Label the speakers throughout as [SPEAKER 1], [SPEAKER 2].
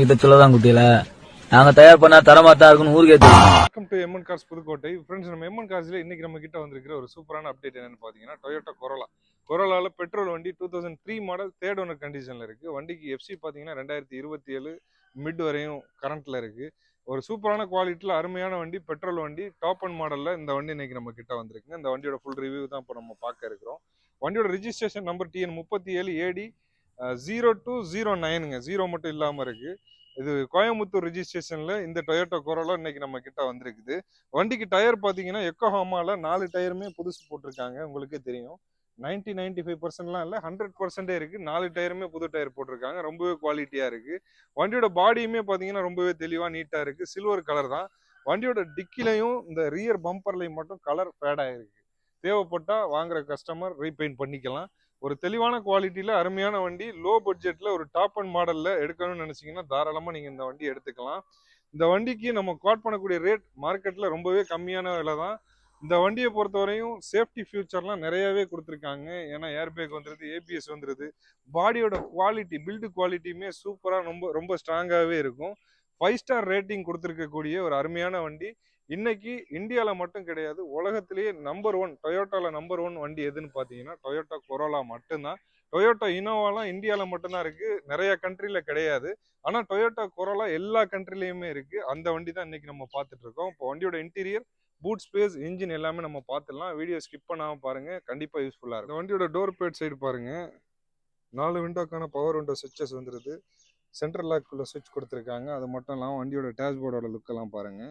[SPEAKER 1] இதை சொல்லதான் குட்டியில நாங்க தயார் பண்ணா தரமா தான் இருக்குன்னு ஊருக்கே தெரியும்.
[SPEAKER 2] Welcome to MN cars Pudukkottai. Friends, நம்ம எம்என் கார்ஸ்ல இன்னைக்கு நம்ம கிட்ட வந்திருக்கிற ஒரு சூப்பரான அப்டேட் என்னன்னு பாத்தீங்கன்னா, டொயோட்டா கொரோலால பெட்ரோல் வண்டி 2003 மாடல் தேர்ட் ஓனர் கண்டிஷன்ல இருக்கு. வண்டிக்கு எஃப்சி பாத்தீங்கன்னா 2027 மிட் வரையும் கரண்ட்ல இருக்கு. ஒரு சூப்பரான குவாலிட்டியில் அருமையான வண்டி, பெட்ரோல் வண்டி, டாப் அண்ட் மாடல்ல இந்த வண்டி இன்னைக்கு நம்ம கிட்ட வந்திருக்குங்க. இந்த வண்டியோட ஃபுல் ரிவ்யூ தான் இப்போ நம்ம பார்க்க இருக்கிறோம். வண்டியோட ரிஜிஸ்ட்ரேஷன் நம்பர் TN 37 AD 0209ங்க, 0 மட்டும் இல்லாம இருக்கு. இது கோயம்புத்தூர் ரிஜிஸ்ட்ரேஷன்ல இந்த டொயோட்டா கொரோலா இன்னைக்கு நம்ம கிட்ட வந்திருக்குது. வண்டிக்கு டயர் பாத்தீங்கன்னா யோக்கோஹாமால 4 டயருமே புதுசு போட்டிருக்காங்க. உங்களுக்கே தெரியும், 95% இல்ல 100% இருக்கு. 4 டயருமே புது டயர் போட்டிருக்காங்க. ரொம்பவே குவாலிட்டியா இருக்கு. வண்டியோட பாடியுமே பாத்தீங்கன்னா ரொம்பவே தெளிவா நீட்டா இருக்கு. சில்வர் கலர் தான். வண்டியோட டிக்கிலையும் இந்த ரியர் பம்பர்லையும் மட்டும் கலர் ஃபேட் ஆயிருக்கு. தேவைப்பட்டா வாங்குற கஸ்டமர் ரீபெயிண்ட் பண்ணிக்கலாம். ஒரு தெளிவான குவாலிட்டியில அருமையான வண்டி. லோ பட்ஜெட்ல ஒரு டாப் அண்ட் மாடல்ல எடுக்கணும்னு நினைச்சீங்கன்னா தாராளமா நீங்க இந்த வண்டி எடுத்துக்கலாம். இந்த வண்டிக்கு நம்ம குவாட் பண்ணக்கூடிய ரேட் மார்க்கெட்ல ரொம்பவே கம்மியான விலை தான். இந்த வண்டியை பொறுத்தவரையும் சேஃப்டி ஃபியூச்சர்லாம் நிறையவே கொடுத்துருக்காங்க. ஏன்னா ஏர்பேக் வந்துருது, ABS வந்துருது. பாடியோட குவாலிட்டி, பில்டு குவாலிட்டியுமே சூப்பரா ரொம்ப ரொம்ப ஸ்ட்ராங்காகவே இருக்கும். 5 ஸ்டார் ரேட்டிங் கொடுத்துருக்கக்கூடிய ஒரு அருமையான வண்டி. இன்னைக்கு இந்தியால மட்டும் கிடையாது, உலகத்திலேயே நம்பர் 1 டொயோட்டால நம்பர் 1 வண்டி எதுன்னு பாத்தீங்கன்னா டொயோட்டா கொரோலா மட்டும்தான். டொயோட்டா இனோவாலாம் இந்தியால மட்டும்தான் இருக்கு, நிறைய கண்ட்ரில கிடையாது. ஆனா டொயோட்டா கொரோலா எல்லா கண்ட்ரிலயுமே இருக்கு. அந்த வண்டி தான் இன்னைக்கு நம்ம பார்த்துட்டு இருக்கோம். இப்போ வண்டியோட இன்டீரியர், பூட் ஸ்பேஸ், இன்ஜின் எல்லாமே நம்ம பார்த்துடலாம். வீடியோ ஸ்கிப் பண்ணாம பாருங்க, கண்டிப்பா யூஸ்ஃபுல்லா இருக்கும். இந்த வண்டியோட டோர் பேட் சைடு பாருங்க, 4 விண்டோக்கான பவர் விண்டோ சுவிட்சஸ் வந்துருது. சென்ட்ரல் லாக்குள்ள சுவிட்ச் கொடுத்துருக்காங்க. அது மட்டும் இல்லாமல் வண்டியோட டேஷ்போர்டோட லுக் எல்லாம் பாருங்க.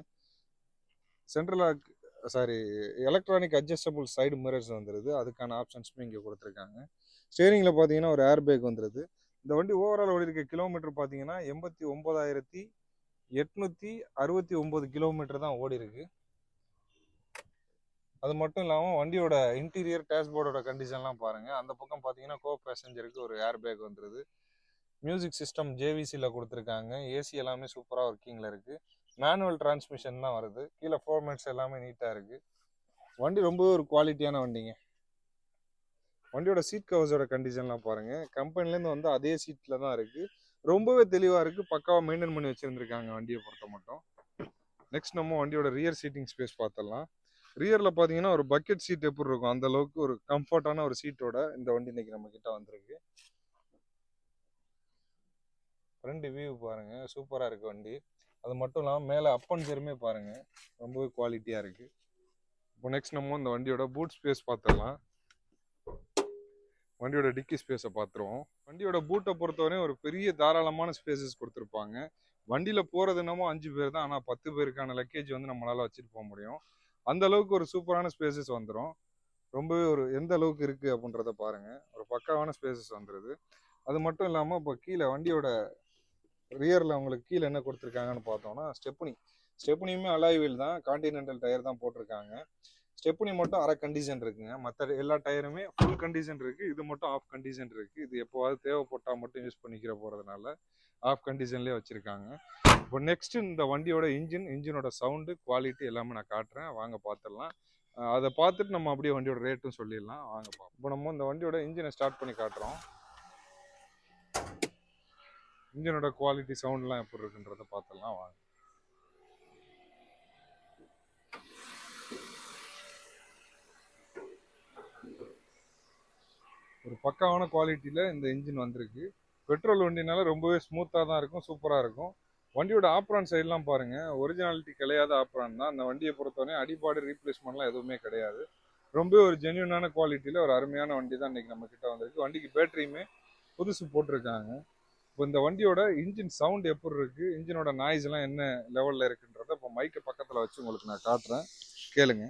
[SPEAKER 2] Central lock sorry electronic adjustable side mirrors வந்துருது. அதுக்கான ஆப்ஷன்ஸுமே இங்கே கொடுத்துருக்காங்க. ஸ்டேரிங்கில் பார்த்தீங்கன்னா ஒரு ஏர் பேக் வந்துருது. இந்த வண்டி ஓவரால் ஓடி இருக்க கிலோமீட்டர் பார்த்தீங்கன்னா 89,869 கிலோமீட்டர் தான் ஓடி இருக்கு. அது மட்டும் இல்லாமல் வண்டியோட இன்டீரியர் டேஷ்போர்டோட கண்டிஷன்லாம் பாருங்க. அந்த பக்கம் பார்த்தீங்கன்னா கோ பேசஞ்சருக்கு ஒரு ஏர் பேக் வந்துருது. மியூசிக் சிஸ்டம் JVCயில் கொடுத்துருக்காங்க. ஏசி எல்லாமே சூப்பராக ஒர்க்கிங்கில் இருக்குது. மேனுவல் டிரான்ஸ்மிஷன் தான் வருது. கீழே ஃபோர்மேட்ஸ் எல்லாமே நீட்டாக இருக்குது. வண்டி ரொம்பவே ஒரு குவாலிட்டியான வண்டிங்க. வண்டியோட சீட் கவர்ஸோட கண்டிஷன்லாம் பாருங்கள். கம்பெனிலேருந்து வந்து அதே சீட்டில் தான் இருக்குது. ரொம்பவே தெளிவாக இருக்குது. பக்காவாக மெயின்டைன் பண்ணி வச்சுருந்துருக்காங்க வண்டியை பொறுத்த மட்டும். நெக்ஸ்ட் நம்ம வண்டியோட ரியர் சீட்டிங் ஸ்பேஸ் பார்த்துடலாம். ரியரில் பார்த்தீங்கன்னா ஒரு பக்கெட் சீட் எப்படி இருக்கும் அந்த அளவுக்கு ஒரு கம்ஃபர்டான ஒரு சீட்டோட இந்த வண்டி இன்னைக்கு நம்ம கிட்ட வந்திருக்கு. ஃப்ரண்ட் வியூ பாருங்க, சூப்பராக இருக்கு வண்டி. அது மட்டும் இல்லாமல் மேலே அப் அண்ட் ஜெருமே பாருங்க, ரொம்பவே குவாலிட்டியாக இருக்கு. இப்போ நெக்ஸ்ட் நம்ம இந்த வண்டியோட பூட் ஸ்பேஸ் பார்த்துடலாம். வண்டியோட டிக்கி ஸ்பேஸை பார்த்துருவோம். வண்டியோட பூட்டை பொறுத்தவரையும் ஒரு பெரிய தாராளமான ஸ்பேசஸ் கொடுத்துருப்பாங்க. வண்டியில் போகிறது என்னமோ 5 பேர் தான், ஆனால் 10 பேருக்கான லக்கேஜ் வந்து நம்மளால் வச்சுட்டு போக முடியும். அந்த அளவுக்கு ஒரு சூப்பரான ஸ்பேசஸ் வந்துடும். ரொம்பவே ஒரு எந்த அளவுக்கு இருக்குது அப்படின்றத பாருங்கள். ஒரு பக்காவான ஸ்பேசஸ் வந்துடுது. அது மட்டும் இல்லாமல் இப்போ கீழே வண்டியோட ரியரில் உங்களுக்கு கீழே என்ன கொடுத்துருக்காங்கன்னு பார்த்தோம்னா ஸ்டெப்னியுமே அலாய் வீல் தான், கான்டினென்டல் டயர் தான் போட்டிருக்காங்க. ஸ்டெப்னி மட்டும் அரை கண்டிஷன் இருக்குங்க. மற்ற எல்லா டயருமே ஃபுல் கண்டிஷன் இருக்குது. இது மட்டும் ஆஃப் கண்டிஷன் இருக்குது. இது எப்போவாது தேவைப்பட்டால் மட்டும் யூஸ் பண்ணிக்கிற போகிறதுனால ஆஃப் கண்டிஷன்லேயே வச்சுருக்காங்க. இப்போ நெக்ஸ்ட் இந்த வண்டியோட இன்ஜினோட சவுண்டு குவாலிட்டி எல்லாமே நான் காட்டுறேன், வாங்க பார்த்துடலாம். அதை பார்த்துட்டு நம்ம அப்படியே வண்டியோட ரேட்டும் சொல்லிடலாம், வாங்க பார்ப்போம். இப்போ நம்ம இந்த வண்டியோட இன்ஜினை ஸ்டார்ட் பண்ணி காட்டுறோம். இன்ஜினோட குவாலிட்டி சவுண்ட்லாம் எப்படி இருக்குன்றத பார்த்துடலாம், வாங்க. ஒரு பக்காவான குவாலிட்டியில் இந்த இன்ஜின் வந்திருக்கு. பெட்ரோல் வண்டினால ரொம்பவே ஸ்மூத்தாக தான் இருக்கும், சூப்பராக இருக்கும். வண்டியோட ஆப்ரான் சைட்லாம் பாருங்கள், ஒரிஜினாலிட்டி கிடையாத ஆப்ரான் தான். அந்த வண்டியை பொறுத்தவரை அடிபாடு ரீப்ளேஸ்மெண்ட்லாம் எதுவுமே கிடையாது. ரொம்ப ஒரு ஜென்யூனான குவாலிட்டியில் ஒரு அருமையான வண்டி தான் இன்றைக்கி நம்ம கிட்ட வந்திருக்கு. வண்டிக்கு பேட்டரியுமே புதுசு போட்டிருக்காங்க. இப்போ இந்த வண்டியோட இன்ஜின் சவுண்ட் எப்படி இருக்குது, இன்ஜினோட நாய்ஸ் எல்லாம் என்ன லெவலில் இருக்குன்றத இப்போ மைக்கை பக்கத்தில் வச்சு உங்களுக்கு நான் காட்டுறேன், கேளுங்க.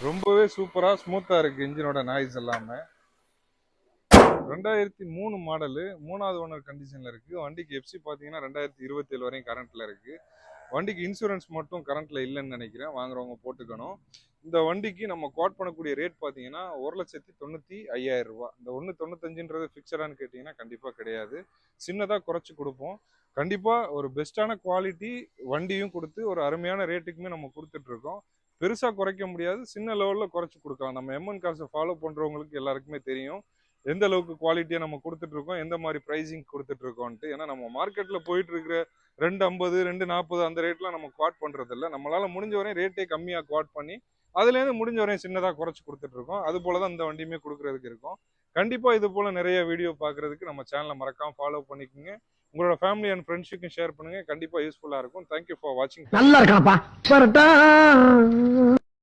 [SPEAKER 2] ரொம்பவே சூப்பராக ஸ்மூத்தாக இருக்குது இன்ஜினோட நாய்ஸ் எல்லாமே. 2003 மாடலு, 3வது ஓனர் கண்டிஷனில் இருக்குது. வண்டிக்கு எஃப்சி பார்த்தீங்கன்னா 2027 வரையும் கரண்ட்டில் இருக்குது. வண்டிக்கு இன்சூரன்ஸ் மட்டும் கரண்ட்டில் இல்லைன்னு நினைக்கிறேன், வாங்குறவங்க போட்டுக்கணும். இந்த வண்டிக்கு நம்ம கோட் பண்ணக்கூடிய ரேட் பார்த்தீங்கன்னா 1,95,000 ரூபாய். இந்த 1,95ன்றது ஃபிக்ஸடான்னு கேட்டிங்கன்னா கண்டிப்பாக கிடையாது. சின்னதாக குறைச்சி கொடுப்போம். கண்டிப்பாக ஒரு பெஸ்ட்டான குவாலிட்டி வண்டியும் கொடுத்து ஒரு அருமையான ரேட்டுக்குமே நம்ம கொடுத்துட்ருக்கோம். பெருசாக குறைக்க முடியாது, சின்ன லெவலில் குறைச்சி கொடுக்கலாம். நம்ம எம்என் காசை ஃபாலோ பண்ணுறவங்களுக்கு எல்லாருக்குமே தெரியும் எந்த அளவுக்கு குவாலிட்டியை நம்ம கொடுத்துட்ருக்கோம், எந்த மாதிரி ப்ரைஸிங் கொடுத்துட்ருக்கோன்ட்டு. ஏன்னா நம்ம மார்க்கெட்டில் போயிட்டு இருக்கிற 250 240 அந்த ரேட்லாம் நம்ம குவாட் பண்ணுறதில்ல. நம்மளால் முடிஞ்ச வரையும் ரேட்டே கம்மியாக குவாட் பண்ணி அதுலேருந்து முடிஞ்ச வரையும் சின்னதாக குறைச்சி கொடுத்துட்ருக்கோம். அது போல தான் இந்த வண்டியுமே கொடுக்குறதுக்கு இருக்கும். கண்டிப்பாக இது போல் நிறைய வீடியோ பார்க்குறதுக்கு நம்ம சேனலை மறக்காமல் ஃபாலோ பண்ணிக்கோங்க. உங்களோட ஃபேமிலி அண்ட் ஃப்ரெண்ட்ஸுக்கும் ஷேர் பண்ணுங்கள். கண்டிப்பாக யூஸ்ஃபுல்லாக இருக்கும். தேங்க்யூ ஃபார் வாட்சிங்.
[SPEAKER 3] நல்லா இருக்காப்பா.